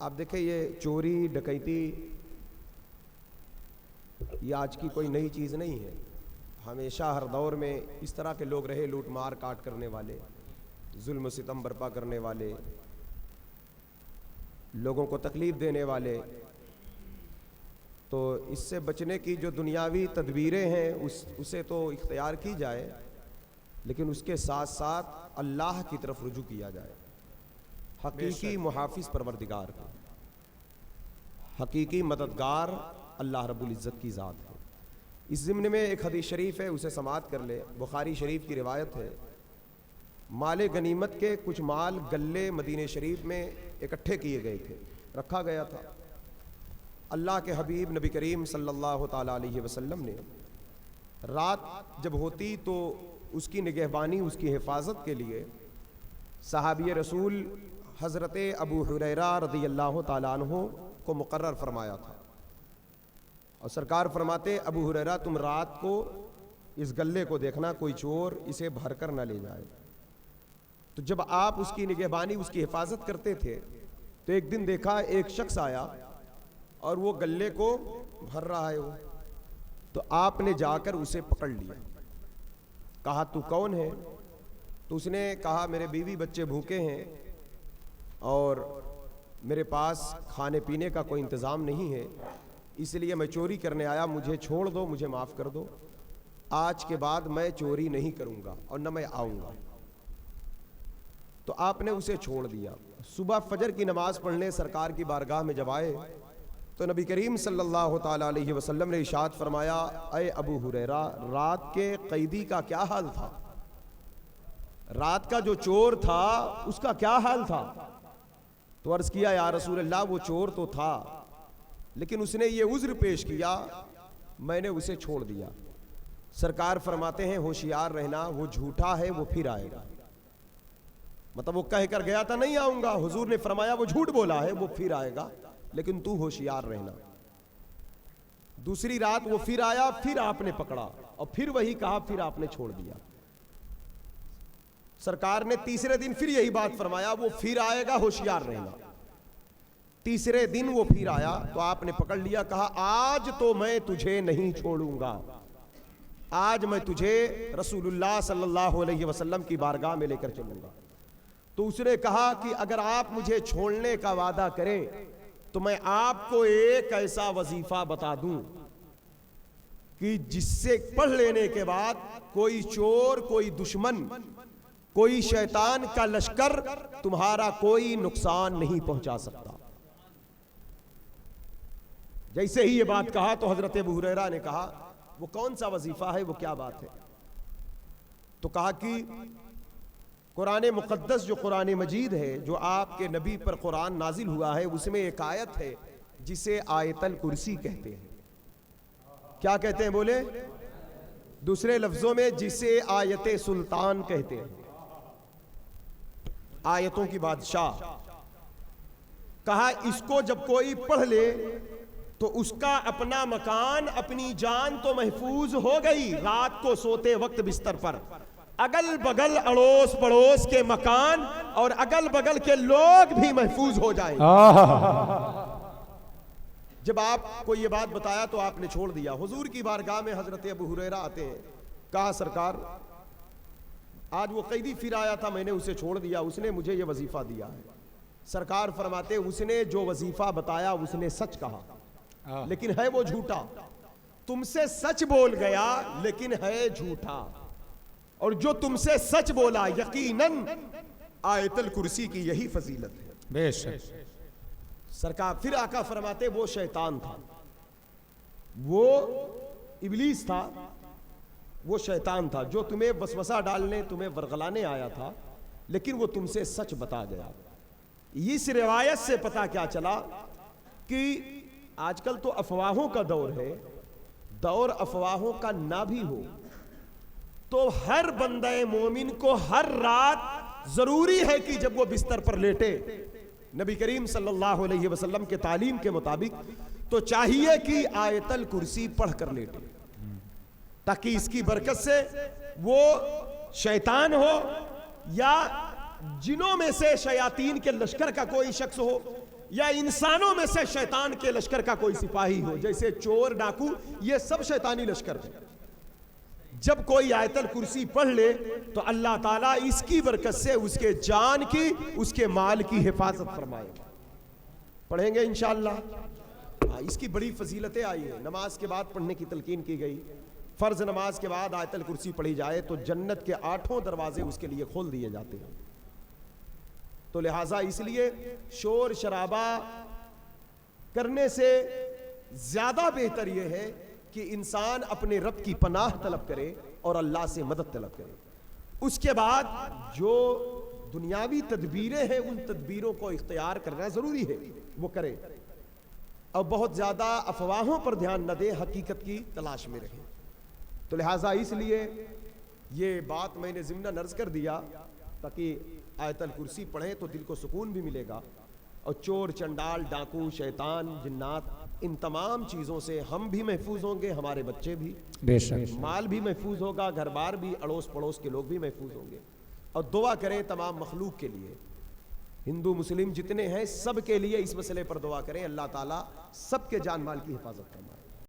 آپ دیکھیں یہ چوری ڈکیتی یہ آج کی کوئی نئی چیز نہیں ہے. ہمیشہ ہر دور میں اس طرح کے لوگ رہے, لوٹ مار کاٹ کرنے والے, ظلم و ستم برپا کرنے والے, لوگوں کو تکلیف دینے والے. تو اس سے بچنے کی جو دنیاوی تدبیریں ہیں اسے تو اختیار کی جائے, لیکن اس کے ساتھ ساتھ اللہ کی طرف رجوع کیا جائے. حقیقی محافظ پروردگار کا, حقیقی مددگار اللہ رب العزت کی ذات ہے. اس ضمن میں ایک حدیث شریف ہے, اسے سماعت کر لے. بخاری شریف کی روایت ہے, مال غنیمت کے کچھ مال گلے مدینہ شریف میں اکٹھے کیے گئے تھے, رکھا گیا تھا. اللہ کے حبیب نبی کریم صلی اللہ تعالیٰ علیہ وسلم نے رات جب ہوتی تو اس کی نگہبانی, اس کی حفاظت کے لیے صحابی رسول حضرت ابو ہریرہ رضی اللہ تعالیٰ عنہ کو مقرر فرمایا تھا. اور سرکار فرماتے, ابو ہریرہ تم رات کو اس گلے کو دیکھنا, کوئی چور اسے بھر کر نہ لے جائے. تو جب آپ اس کی نگہبانی, اس کی حفاظت کرتے تھے تو ایک دن دیکھا ایک شخص آیا اور وہ گلے کو بھر رہا ہے. تو آپ نے جا کر اسے پکڑ لیا, کہا تو کون ہے؟ تو اس نے کہا میرے بیوی بچے بھوکے ہیں اور میرے پاس کھانے پینے کا کوئی انتظام نہیں ہے, اس لیے میں چوری کرنے آیا, مجھے چھوڑ دو, مجھے معاف کر دو. آج کے بعد میں چوری نہیں کروں گا اور نہ میں آؤں گا. تو آپ نے اسے چھوڑ دیا. صبح فجر کی نماز پڑھنے سرکار کی بارگاہ میں جب آئے تو نبی کریم صلی اللہ تعالیٰ علیہ وسلم نے ارشاد فرمایا, اے ابو ہریرہ, رات کے قیدی کا کیا حال تھا؟ رات کا جو چور تھا اس کا کیا حال تھا؟ تو عرض کیا, یا رسول اللہ, وہ چور تو تھا لیکن اس نے یہ عذر پیش کیا, میں نے اسے چھوڑ دیا. سرکار فرماتے ہیں ہوشیار رہنا, وہ جھوٹا ہے, وہ پھر آئے گا. مطلب وہ کہہ کر گیا تھا نہیں آؤں گا, حضور نے فرمایا وہ جھوٹ بولا ہے, وہ پھر آئے گا, لیکن تو ہوشیار رہنا. دوسری رات وہ پھر آیا, پھر آپ نے پکڑا اور پھر وہی کہا, پھر آپ نے چھوڑ دیا. سرکار نے تیسرے دن پھر یہی بات فرمایا, وہ پھر آئے گا, ہوشیار رہنا. تیسرے دن وہ پھر آیا تو آپ نے پکڑ لیا, کہا آج تو میں تجھے نہیں چھوڑوں گا, آج میں تجھے رسول اللہ صلی اللہ علیہ وسلم کی بارگاہ میں لے کر چلوں گا. تو اس نے کہا کہ اگر آپ مجھے چھوڑنے کا وعدہ کریں تو میں آپ کو ایک ایسا وظیفہ بتا دوں کہ جس سے پڑھ لینے کے بعد کوئی چور, کوئی دشمن, کوئی شیطان کا لشکر تمہارا کوئی نقصان نہیں پہنچا سکتا. جیسے ہی یہ بات کہا تو حضرت ابو ہریرہ نے کہا, وہ کون سا وظیفہ ہے, وہ کیا بات ہے؟ تو کہا کہ قرآن مقدس جو قرآن مجید ہے, جو آپ کے نبی پر قرآن نازل ہوا ہے, اس میں ایک آیت ہے جسے آیت الکرسی کہتے ہیں. کیا کہتے ہیں بولے؟ دوسرے لفظوں میں جسے آیت سلطان کہتے ہیں, آیتوں کی بادشاہ. کہا اس کو جب کوئی پڑھ لے تو اس کا اپنا مکان, اپنی جان تو محفوظ ہو گئی, رات کو سوتے وقت بستر پر اگل بگل اڑوس پڑوس کے مکان اور اگل بگل کے لوگ بھی محفوظ ہو جائیں. جب آپ کو یہ بات بتایا تو آپ نے چھوڑ دیا. حضور کی بارگاہ میں حضرت ابو ہریرہ آتے ہیں, کہا سرکار آج وہ قیدی پھر آیا تھا, میں نے اسے چھوڑ دیا, اس نے مجھے یہ وظیفہ دیا ہے. سرکار فرماتے اس نے جو وظیفہ بتایا اس نے سچ کہا, لیکن ہے وہ جھوٹا. تم سے سچ بول گیا لیکن ہے جھوٹا, اور جو تم سے سچ بولا یقیناً آیت الکرسی کی یہی فضیلت ہے. بے شک. سرکار پھر آقا فرماتے وہ شیطان تھا, وہ ابلیس تھا, وہ شیطان تھا جو تمہیں وسوسہ ڈالنے, تمہیں ورغلانے آیا تھا, لیکن وہ تم سے سچ بتا گیا. اس روایت سے پتا کیا چلا کہ آج کل تو افواہوں کا دور ہے, دور افواہوں کا نہ بھی ہو تو ہر بندہ مومن کو ہر رات ضروری ہے کہ جب وہ بستر پر لیٹے نبی کریم صلی اللہ علیہ وسلم کے تعلیم کے مطابق تو چاہیے کہ آیت الکرسی پڑھ کر لیٹے, تاکہ اس کی برکت سے وہ شیطان ہو یا جنوں میں سے شیاطین کے لشکر کا کوئی شخص ہو, یا انسانوں میں سے شیطان کے لشکر کا کوئی سپاہی ہو، جیسے چور ڈاکو، یہ سب شیطانی لشکر ہیں، جب کوئی آیت الکرسی پڑھ لے تو اللہ تعالیٰ اس کی برکت سے اس کے جان کی، اس کے مال کی حفاظت فرمائے گا۔ پڑھیں گے انشاءاللہ۔ اس کی بڑی فضیلتیں آئی ہیں، نماز کے بعد پڑھنے کی تلقین کی گئی۔ فرض نماز کے بعد آیت الکرسی پڑھی جائے تو جنت کے 8 دروازے اس کے لیے کھول دیے جاتے ہیں۔ تو لہٰذا اس لیے شور شرابہ کرنے سے زیادہ بہتر یہ ہے کہ انسان اپنے رب کی پناہ طلب کرے اور اللہ سے مدد طلب کرے۔ اس کے بعد جو دنیاوی تدبیریں ہیں ان تدبیروں کو اختیار کرنا ضروری ہے، وہ کرے، اور بہت زیادہ افواہوں پر دھیان نہ دے، حقیقت کی تلاش میں رہے۔ تو لہٰذا اس لیے یہ بات میں نے ضمناً عرض کر دیا تاکہ آیت الکرسی پڑھیں تو دل کو سکون بھی ملے گا، اور چور چنڈال ڈاکو شیطان جنات ان تمام چیزوں سے ہم بھی محفوظ ہوں گے، ہمارے بچے بھی، بے شک، مال بھی محفوظ ہوگا، گھر بار بھی، اڑوس پڑوس کے لوگ بھی محفوظ ہوں گے۔ اور دعا کریں تمام مخلوق کے لیے، ہندو مسلم جتنے ہیں سب کے لیے اس مسئلے پر دعا کریں، اللہ تعالیٰ سب کے جان مال کی حفاظت فرمائے۔